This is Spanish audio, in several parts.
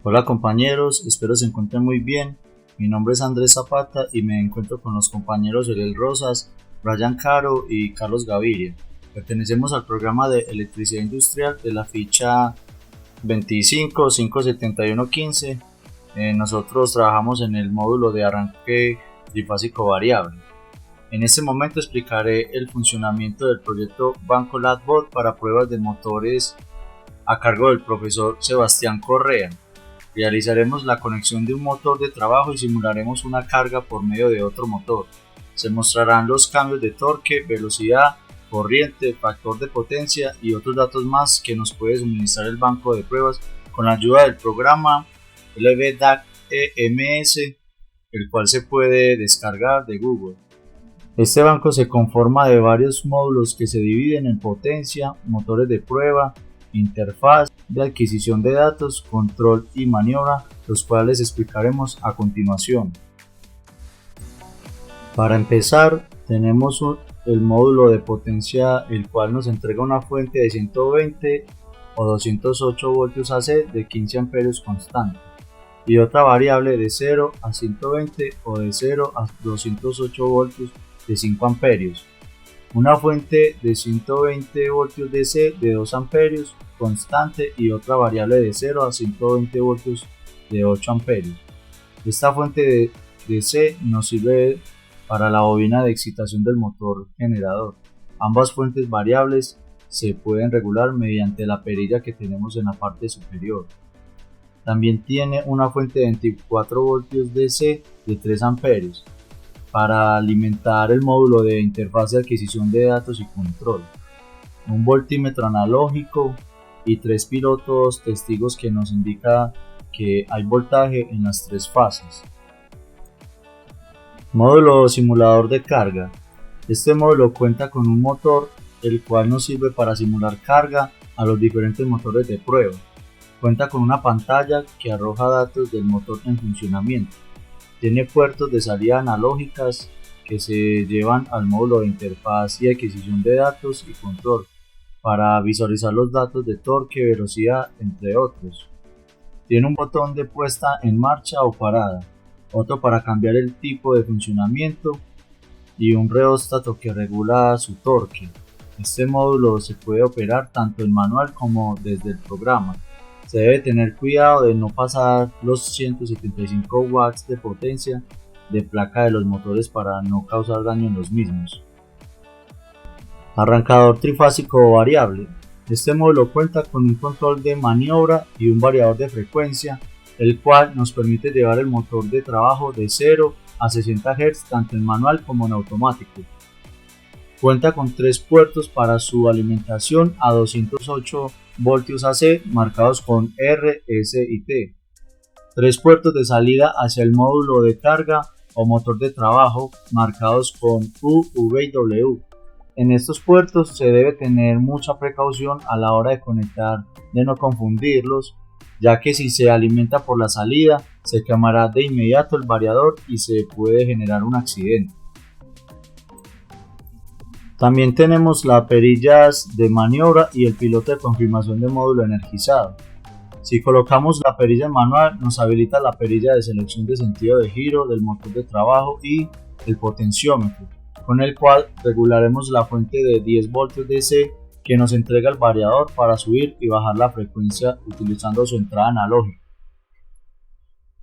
Hola compañeros, espero se encuentren muy bien. Mi nombre es Andrés Zapata y me encuentro con los compañeros Ariel Rosas, Brian Caro y Carlos Gaviria. Pertenecemos al programa de electricidad industrial de la ficha 25 57115. Nosotros trabajamos en el módulo de arranque trifásico variable. En este momento explicaré el funcionamiento del proyecto Banco Latbot para pruebas de motores a cargo del profesor Sebastián Correa. Realizaremos la conexión de un motor de trabajo y simularemos una carga por medio de otro motor. Se mostrarán los cambios de torque, velocidad, corriente, factor de potencia y otros datos más que nos puede suministrar el banco de pruebas con la ayuda del programa LVDAC EMS, el cual se puede descargar de Google. Este banco se conforma de varios módulos que se dividen en potencia, motores de prueba, interfaz de adquisición de datos, control y maniobra, los cuales explicaremos a continuación. Para empezar, tenemos el módulo de potencia, el cual nos entrega una fuente de 120 o 208 voltios AC de 15 amperios constante y otra variable de 0 a 120 o de 0 a 208 voltios de 5 amperios. Una fuente de 120 voltios DC de 2 amperios constante y otra variable de 0 a 120 voltios de 8 amperios. Esta fuente de DC nos sirve para la bobina de excitación del motor generador. Ambas fuentes variables se pueden regular mediante la perilla que tenemos en la parte superior. También tiene una fuente de 24 voltios DC de 3 amperios para alimentar el módulo de interfaz de adquisición de datos y control, un voltímetro analógico y 3 pilotos testigos que nos indica que hay voltaje en las 3 fases. Módulo simulador de carga. Este módulo cuenta con un motor, el cual nos sirve para simular carga a los diferentes motores de prueba. Cuenta con una pantalla que arroja datos del motor en funcionamiento. Tiene puertos de salida analógicas que se llevan al módulo de interfaz y adquisición de datos y control para visualizar los datos de torque, velocidad, entre otros. Tiene un botón de puesta en marcha o parada, otro para cambiar el tipo de funcionamiento y un reóstato que regula su torque. Este módulo se puede operar tanto en manual como desde el programa. Se debe tener cuidado de no pasar los 175 watts de potencia de placa de los motores para no causar daño en los mismos. Arrancador trifásico variable. Este módulo cuenta con un control de maniobra y un variador de frecuencia, el cual nos permite llevar el motor de trabajo de 0 a 60 Hz tanto en manual como en automático. Cuenta con 3 puertos para su alimentación a 208 voltios AC marcados con R, S y T. 3 puertos de salida hacia el módulo de carga o motor de trabajo marcados con U, V y W. En estos puertos se debe tener mucha precaución a la hora de conectar, de no confundirlos, ya que si se alimenta por la salida se quemará de inmediato el variador y se puede generar un accidente. También tenemos las perillas de maniobra y el piloto de confirmación de módulo energizado. Si colocamos la perilla manual, nos habilita la perilla de selección de sentido de giro del motor de trabajo y el potenciómetro, con el cual regularemos la fuente de 10 voltios DC que nos entrega el variador para subir y bajar la frecuencia utilizando su entrada analógica.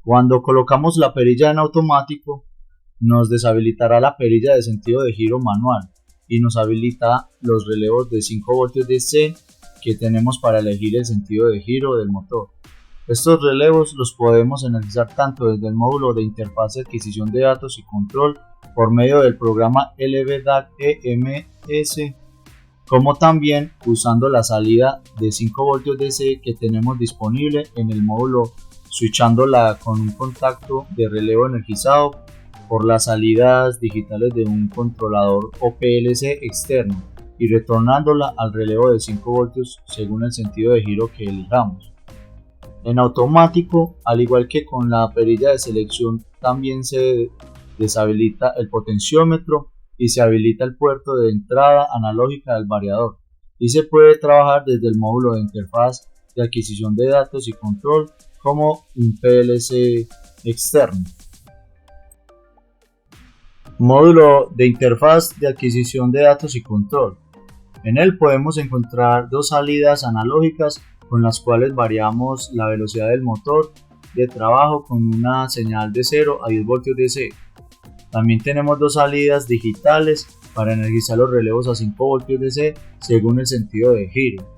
Cuando colocamos la perilla en automático, nos deshabilitará la perilla de sentido de giro manual y nos habilita los relevos de 5 voltios DC que tenemos para elegir el sentido de giro del motor. Estos relevos los podemos energizar tanto desde el módulo de interfaz de adquisición de datos y control por medio del programa LVDAC EMS, como también usando la salida de 5 voltios DC que tenemos disponible en el módulo, switchándola con un contacto de relevo energizado por las salidas digitales de un controlador o PLC externo y retornándola al relevo de 5 voltios según el sentido de giro que elijamos. En automático, al igual que con la perilla de selección, también se deshabilita el potenciómetro y se habilita el puerto de entrada analógica del variador y se puede trabajar desde el módulo de interfaz de adquisición de datos y control como un PLC externo. Módulo de interfaz de adquisición de datos y control. En él podemos encontrar dos salidas analógicas con las cuales variamos la velocidad del motor de trabajo con una señal de 0 a 10 voltios DC. También tenemos dos salidas digitales para energizar los relevos a 5 voltios DC según el sentido de giro.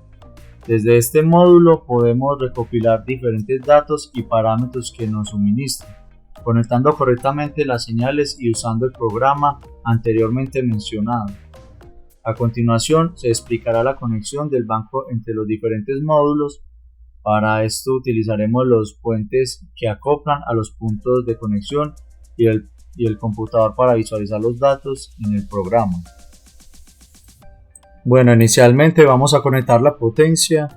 Desde este módulo podemos recopilar diferentes datos y parámetros que nos suministran, conectando correctamente las señales y usando el programa anteriormente mencionado. A continuación se explicará la conexión del banco entre los diferentes módulos. Para esto utilizaremos los puentes que acoplan a los puntos de conexión y el computador para visualizar los datos en el programa. Bueno, inicialmente vamos a conectar la potencia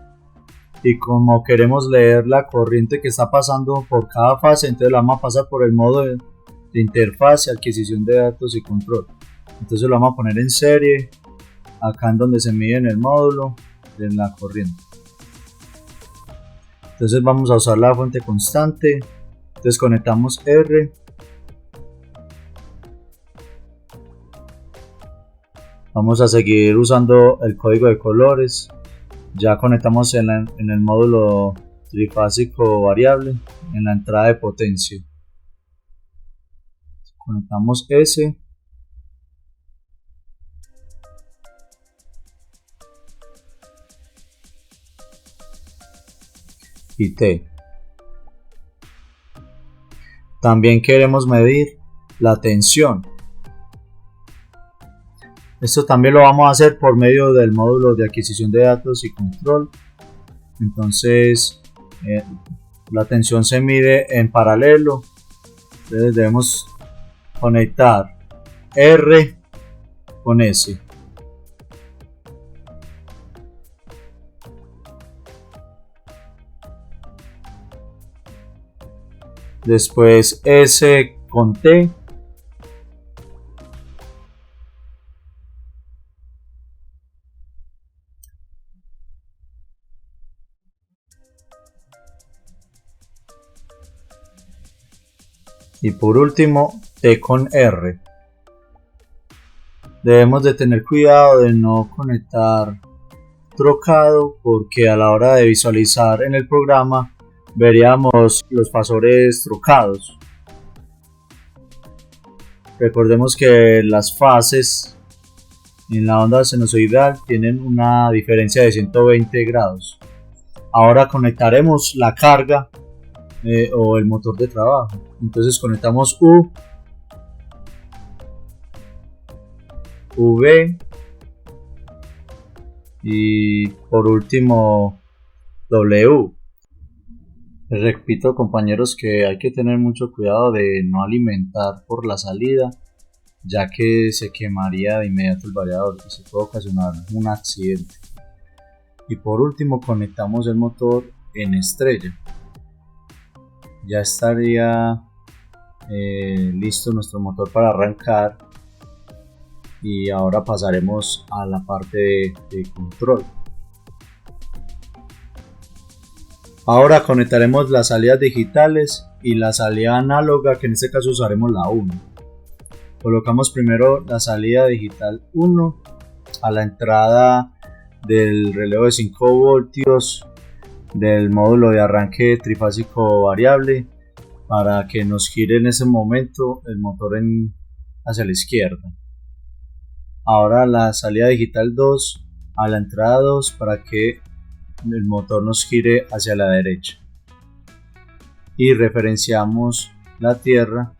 y como queremos leer la corriente que está pasando por cada fase, entonces la vamos a pasar por el modo de interfaz, adquisición de datos y control. Entonces lo vamos a poner en serie acá en donde se mide en el módulo de la corriente. Entonces vamos a usar la fuente constante. Entonces conectamos R. Vamos a seguir usando el código de colores. Ya conectamos en el módulo trifásico variable en la entrada de potencia. Conectamos S. Y T. También queremos medir la tensión. Esto también lo vamos a hacer por medio del módulo de adquisición de datos y control. Entonces la tensión se mide en paralelo. Entonces debemos conectar R con S. Después S con T. Y por último T con R. Debemos de tener cuidado de no conectar trocado porque a la hora de visualizar en el programa veríamos los fasores trocados. Recordemos que las fases en la onda sinusoidal tienen una diferencia de 120 grados. Ahora conectaremos la carga o el motor de trabajo. Entonces conectamos U, V y por último W. Les repito, compañeros, que hay que tener mucho cuidado de no alimentar por la salida, ya que se quemaría de inmediato el variador y se puede ocasionar un accidente. Y por último conectamos el motor en estrella. Ya estaría listo nuestro motor para arrancar y ahora pasaremos a la parte de control. Ahora conectaremos las salidas digitales y la salida análoga, que en este caso usaremos la 1. Colocamos primero la salida digital 1 a la entrada del relevo de 5 voltios del módulo de arranque trifásico variable para que nos gire en ese momento el motor hacia la izquierda. Ahora la salida digital 2 a la entrada 2 para que el motor nos gire hacia la derecha. Y referenciamos la tierra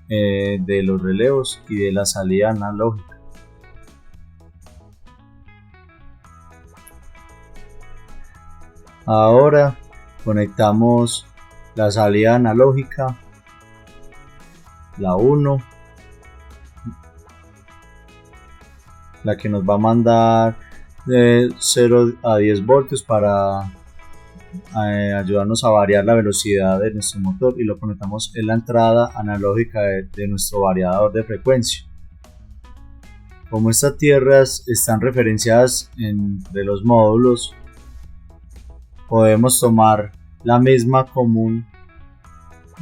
de los relevos y de la salida analógica. Ahora conectamos la salida analógica, la 1, la que nos va a mandar de 0 a 10 voltios para ayudarnos a variar la velocidad de nuestro motor, y lo conectamos en la entrada analógica de nuestro variador de frecuencia. Como estas tierras están referenciadas entre los módulos, Podemos tomar la misma común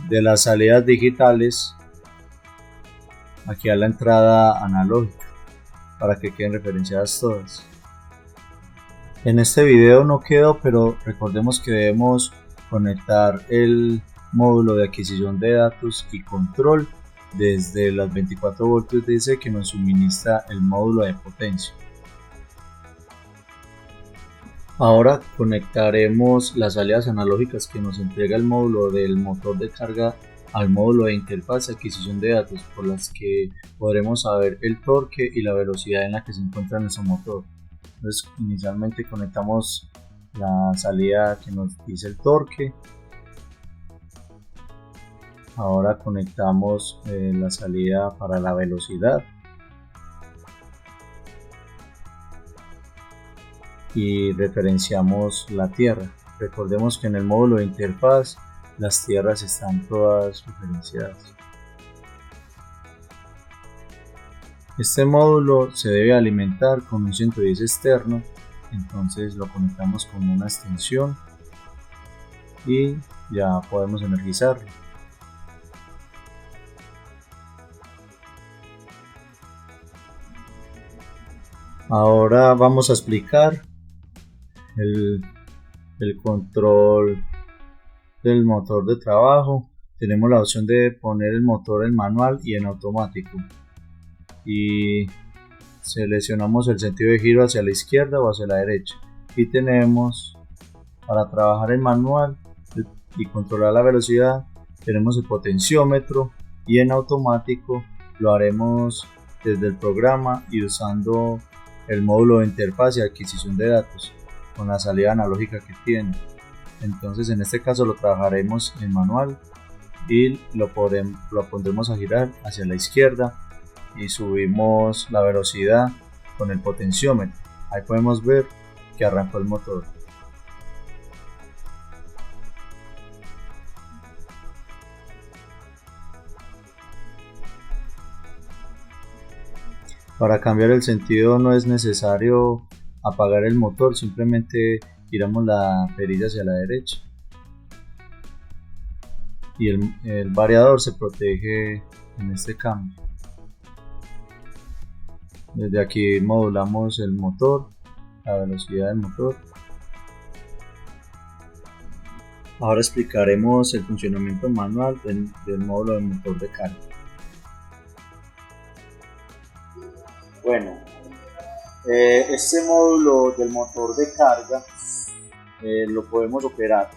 de las salidas digitales aquí a la entrada analógica para que queden referenciadas todas. En este video no quedó, pero recordemos que debemos conectar el módulo de adquisición de datos y control desde las 24 voltios DC que nos suministra el módulo de potencia. Ahora conectaremos las salidas analógicas que nos entrega el módulo del motor de carga al módulo de interfaz de adquisición de datos, por las que podremos saber el torque y la velocidad en la que se encuentra nuestro motor. Entonces, inicialmente conectamos la salida que nos dice el torque. Ahora conectamos la salida para la velocidad. Y referenciamos la tierra. Recordemos que en el módulo de interfaz las tierras están todas referenciadas. Este módulo se debe alimentar con un 110 externo, entonces lo conectamos con una extensión y ya podemos energizarlo. Ahora vamos a explicar el control del motor de trabajo. Tenemos la opción de poner el motor en manual y en automático, y seleccionamos el sentido de giro hacia la izquierda o hacia la derecha, y tenemos para trabajar en manual y controlar la velocidad tenemos el potenciómetro, y en automático lo haremos desde el programa y usando el módulo de interfaz y adquisición de datos con la salida analógica que tiene. Entonces en este caso lo trabajaremos en manual y lo pondremos a girar hacia la izquierda y subimos la velocidad con el potenciómetro. Ahí podemos ver que arrancó el motor. Para cambiar el sentido no es necesario apagar el motor, simplemente giramos la perilla hacia la derecha y el variador se protege en este cambio. Desde aquí modulamos el motor, la velocidad del motor. Ahora explicaremos el funcionamiento manual del módulo del motor de carga. Bueno, este módulo del motor de carga lo podemos operar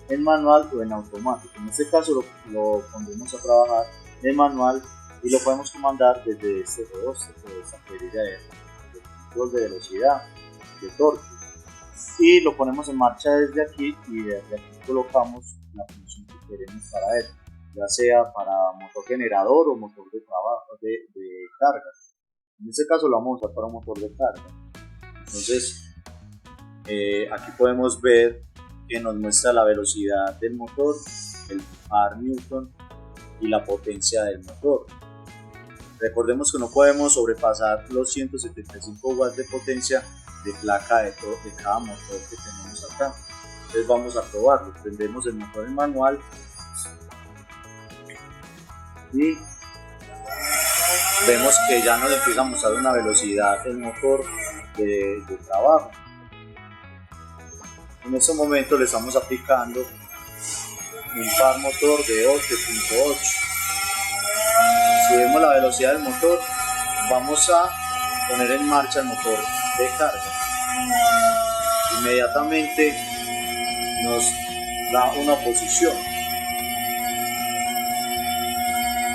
en manual o en automático. En este caso lo pondremos a trabajar en manual y lo podemos comandar desde este reboste, desde esta perilla de control de velocidad, de torque, y lo ponemos en marcha desde aquí, y desde aquí colocamos la función que queremos para él, ya sea para motor generador o motor de trabajo de carga. En este caso lo vamos a usar para un motor de carga. Entonces aquí podemos ver que nos muestra la velocidad del motor, el par newton y la potencia del motor. Recordemos que no podemos sobrepasar los 175 watts de potencia de placa de cada motor que tenemos acá. Entonces vamos a probarlo. Prendemos el motor en manual y vemos que ya nos empieza a mostrar una velocidad del motor de trabajo. En este momento le estamos aplicando un par motor de 8.8. Si vemos la velocidad del motor, vamos a poner en marcha el motor de carga. Inmediatamente nos da una posición.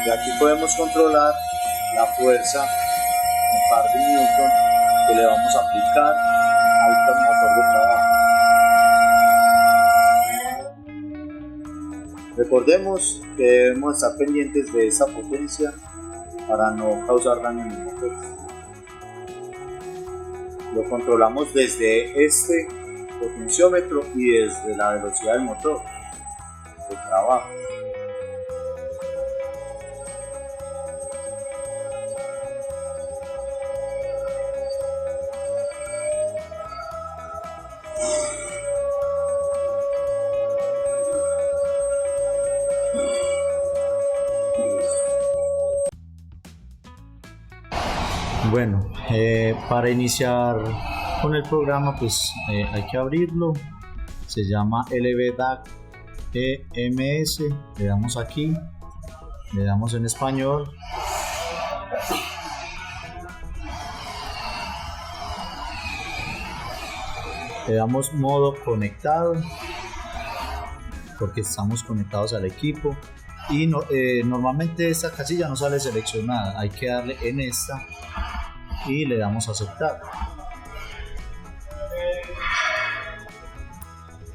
De aquí podemos controlar la fuerza en par de newton que le vamos a aplicar al motor de trabajo. Recordemos que debemos estar pendientes de esa potencia para no causar daño en el motor. Lo controlamos desde este potenciómetro y desde la velocidad del motor de trabajo. Bueno, para iniciar con el programa pues hay que abrirlo. Se llama LVDAC EMS. Le damos aquí, le damos en español. Le damos modo conectado porque estamos conectados al equipo y normalmente esta casilla no sale seleccionada, hay que darle en esta y le damos a aceptar.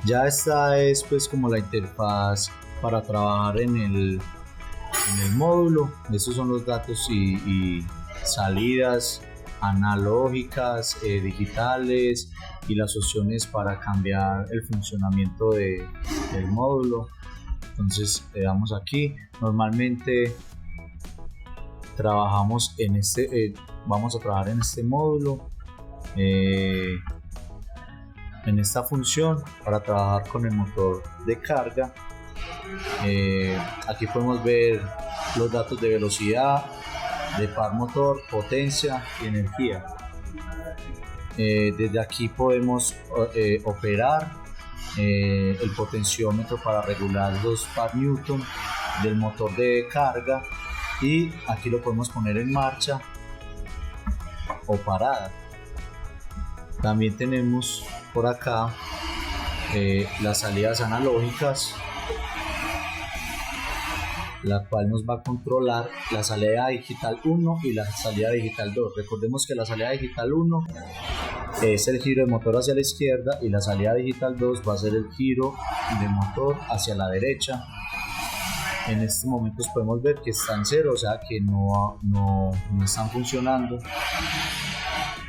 Ya esta es pues como la interfaz para trabajar en el módulo. Estos son los datos y salidas analógicas, digitales y las opciones para cambiar el funcionamiento del módulo. Entonces le damos aquí. Normalmente trabajamos en vamos a trabajar en este módulo, en esta función para trabajar con el motor de carga. Aquí podemos ver los datos de velocidad, de par motor, potencia y energía. Desde aquí podemos operar el potenciómetro para regular los par newton del motor de carga, y aquí lo podemos poner en marcha o parada. También tenemos por acá las salidas analógicas, la cual nos va a controlar la salida digital 1 y la salida digital 2. Recordemos que la salida digital 1 es el giro de motor hacia la izquierda y la salida digital 2 va a ser el giro de motor hacia la derecha. En estos momentos podemos ver que está en cero, o sea que no están funcionando.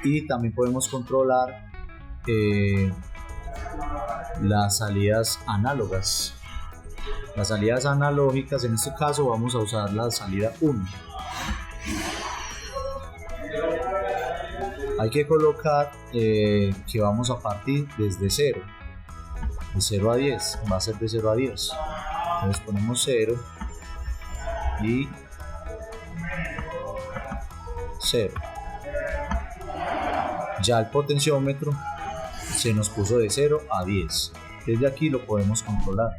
Y también podemos controlar las salidas análogas. Las salidas analógicas, en este caso vamos a usar la salida 1. Hay que colocar que vamos a partir desde 0, de 0 a 10, va a ser de 0 a 10. Entonces ponemos 0 y 0. Ya el potenciómetro se nos puso de 0 a 10. Desde aquí lo podemos controlar.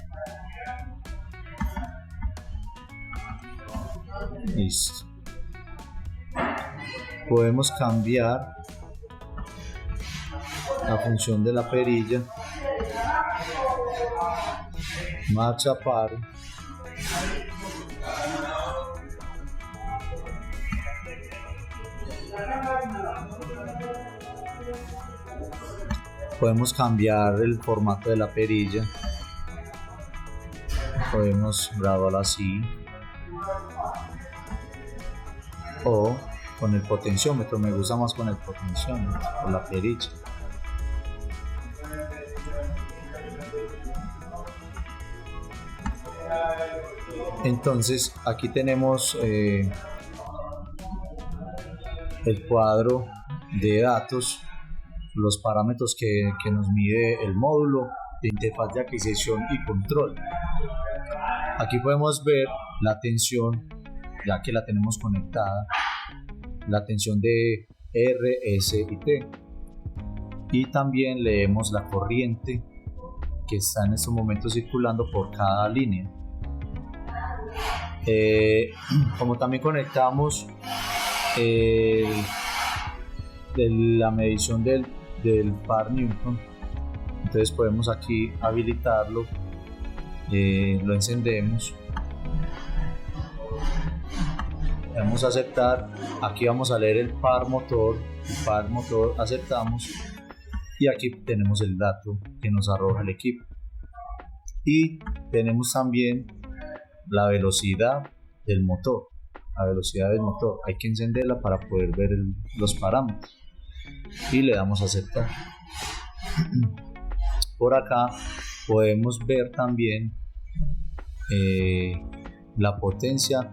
Listo. Podemos cambiar la función de la perilla, marcha, paro, podemos cambiar el formato de la perilla, podemos grabarla así, o con el potenciómetro. Me gusta más con el potenciómetro, con la perilla. Entonces aquí tenemos el cuadro de datos, los parámetros que nos mide el módulo de interfaz de adquisición y control. Aquí podemos ver la tensión, ya que la tenemos conectada, la tensión de R, S y T, y también leemos la corriente que está en estos momentos circulando por cada línea. Como también conectamos la medición del par newton, entonces podemos aquí habilitarlo, lo encendemos, vamos a aceptar. Aquí vamos a leer el par motor, aceptamos, y aquí tenemos el dato que nos arroja el equipo. Y tenemos también la velocidad del motor. Hay que encenderla para poder ver los parámetros, y le damos a aceptar. Por acá podemos ver también la potencia.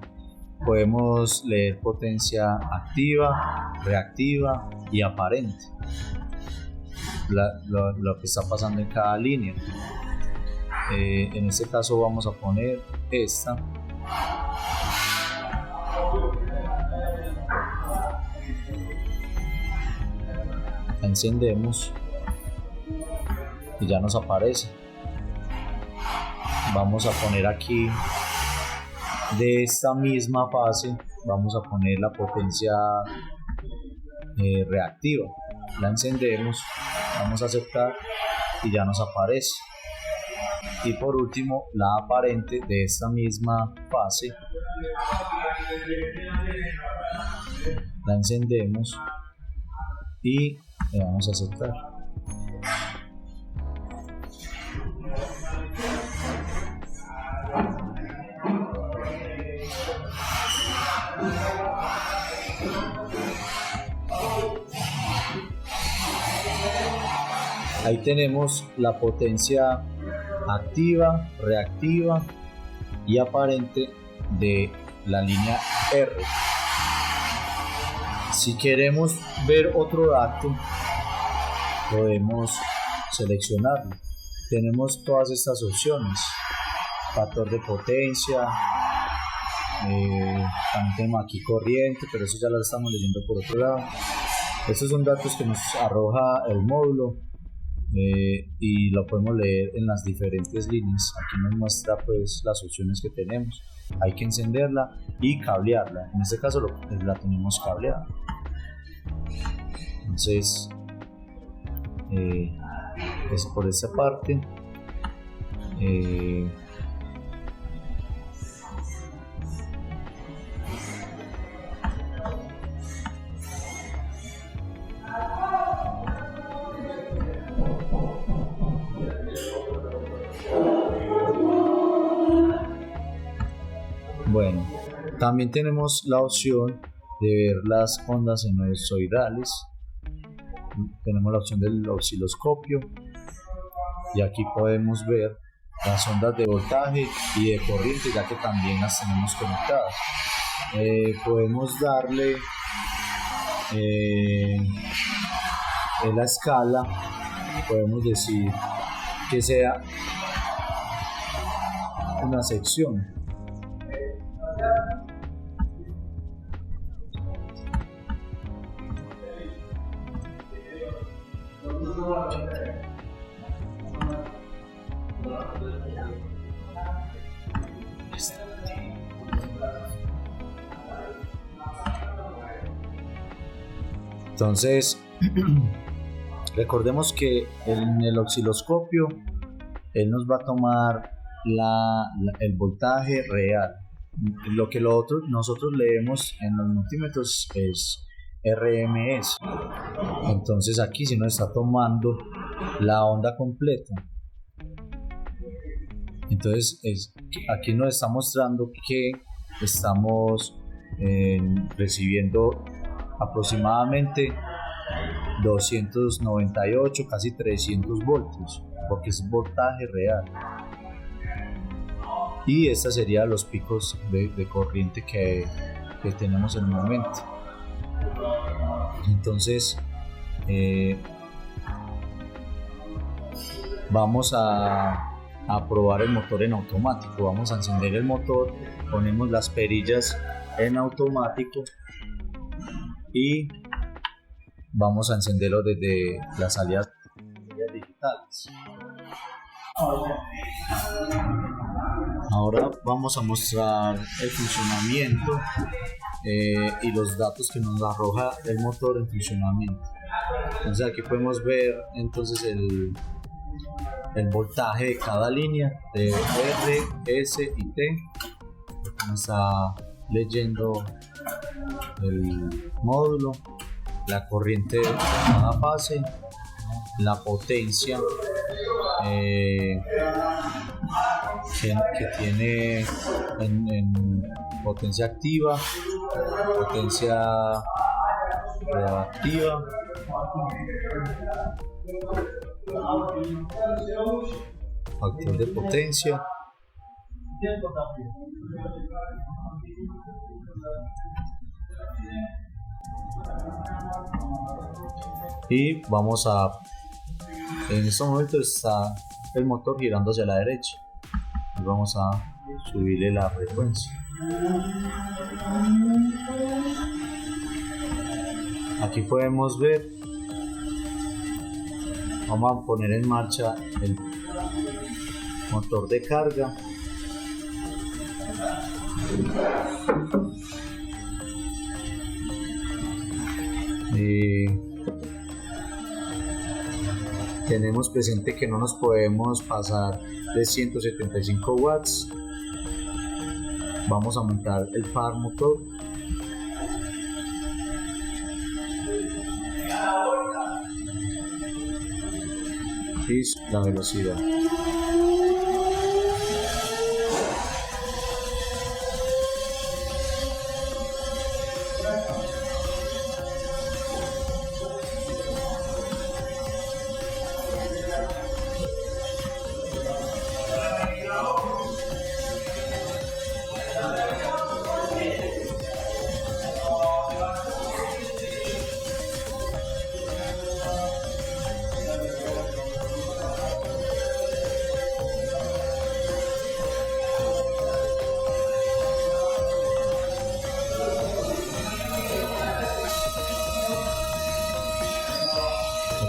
Podemos leer potencia activa, reactiva y aparente, lo que está pasando en cada línea. En este caso vamos a poner esta. la encendemos y ya nos aparece. Vamos a poner aquí de esta misma fase, vamos a poner la potencia reactiva. La encendemos, vamos a aceptar y ya nos aparece. Y por último, la aparente de esta misma fase, la encendemos y le vamos a aceptar. Ahí tenemos la potencia activa, reactiva y aparente de la línea R. Si queremos ver otro dato, podemos seleccionarlo. Tenemos todas estas opciones: factor de potencia, también tenemos aquí corriente, pero eso ya lo estamos leyendo por otro lado. Estos son datos que nos arroja el módulo. Y lo podemos leer en las diferentes líneas. Aquí nos muestra pues las opciones que tenemos. Hay que encenderla y cablearla. En este caso la tenemos cableada. Entonces es por esta parte. Bueno, también tenemos la opción de ver las ondas sinusoidales. Tenemos la opción del osciloscopio y aquí podemos ver las ondas de voltaje y de corriente, ya que también las tenemos conectadas. Podemos darle en la escala, podemos decir que sea una sección. Entonces, recordemos que en el osciloscopio él nos va a tomar el voltaje real. Lo que nosotros leemos en los multímetros es RMS. Entonces aquí sí nos está tomando la onda completa. Entonces aquí nos está mostrando que estamos recibiendo aproximadamente 298, casi 300 voltios, porque es voltaje real. Y estos serían los picos de corriente que tenemos en el momento. Entonces vamos a probar el motor en automático. Vamos a encender el motor, ponemos las perillas en automático y vamos a encenderlo desde las salidas digitales. Ahora vamos a mostrar el funcionamiento y los datos que nos arroja el motor en funcionamiento. Entonces aquí podemos ver entonces el voltaje de cada línea de R, S y T. Nos está leyendo el módulo, la corriente de cada fase, la potencia que tiene en potencia activa, potencia reactiva, factor de potencia. Y vamos en este momento está el motor girando hacia la derecha y vamos a subirle la frecuencia. Aquí podemos ver Vamos a poner en marcha el motor de carga. Tenemos presente que no nos podemos pasar de 175 watts. Vamos a montar el par motor. Y la velocidad.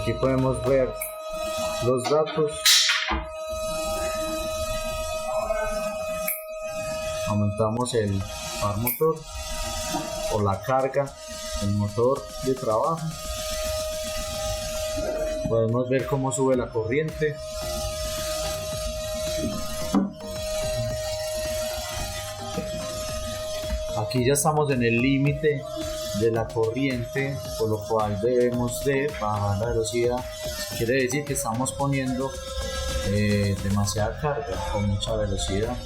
Aquí podemos ver los datos. Aumentamos el par motor o la carga, el motor de trabajo. Podemos ver cómo sube la corriente. Aquí ya estamos en el límite de la corriente, por lo cual debemos de bajar la velocidad. Quiere decir que estamos poniendo demasiada carga con mucha velocidad.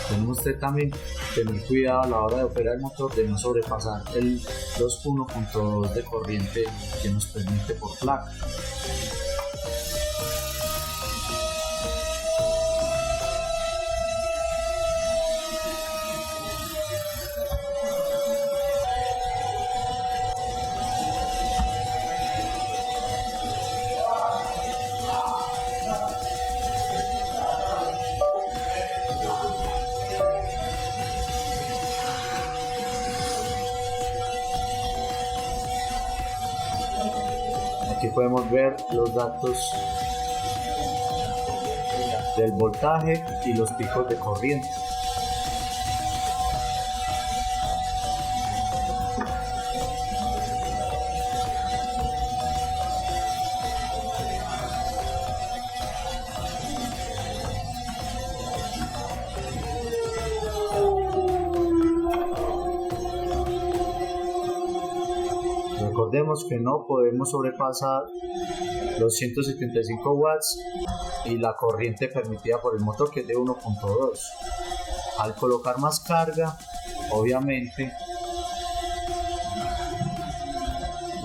Tenemos que también tener cuidado a la hora de operar el motor de no sobrepasar el 2.2 de corriente que nos permite por placa. Aquí podemos ver los datos del voltaje y los picos de corriente. Recordemos que no podemos sobrepasar los 175 watts y la corriente permitida por el motor, que es de 1.2. Al colocar más carga, obviamente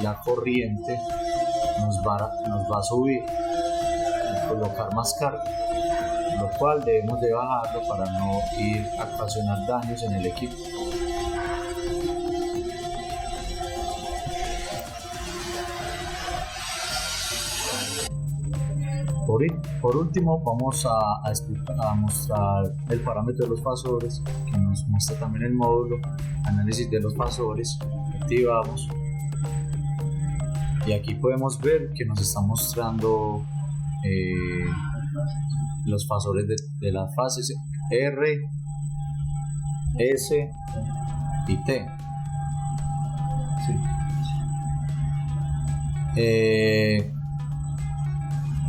la corriente nos va a subir al colocar más carga, lo cual debemos de bajarlo para no ir a ocasionar daños en el equipo. Por último, vamos a mostrar el parámetro de los fasores, que nos muestra también el módulo análisis de los fasores. Activamos y aquí podemos ver que nos está mostrando los fasores de las fases R, S y T. Sí.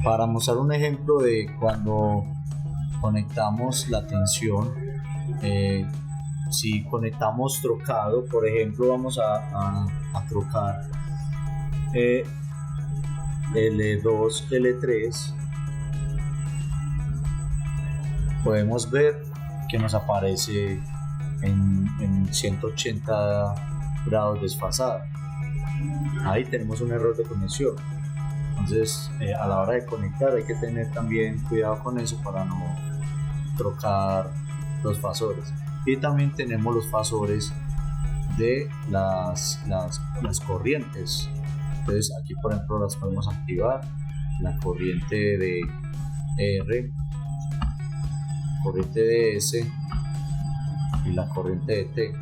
Para mostrar un ejemplo de cuando conectamos la tensión, si conectamos trocado, por ejemplo, vamos a trocar L2, L3, podemos ver que nos aparece en 180 grados desfasado. Ahí tenemos un error de conexión. Entonces, a la hora de conectar hay que tener también cuidado con eso para no trocar los fasores. Y también tenemos los fasores de las corrientes. Entonces, aquí por ejemplo las podemos activar: la corriente de R, corriente de S y la corriente de T.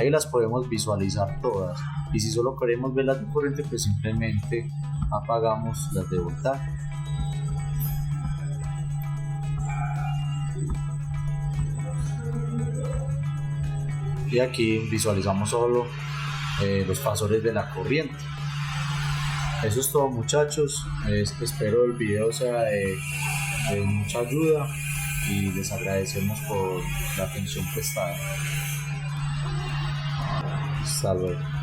Ahí las podemos visualizar todas. y si solo queremos ver las de corriente, pues simplemente apagamos las de voltaje. Y aquí visualizamos solo los fasores de la corriente. Eso es todo, muchachos. Espero el video sea de mucha ayuda y les agradecemos por la atención prestada. Hasta luego.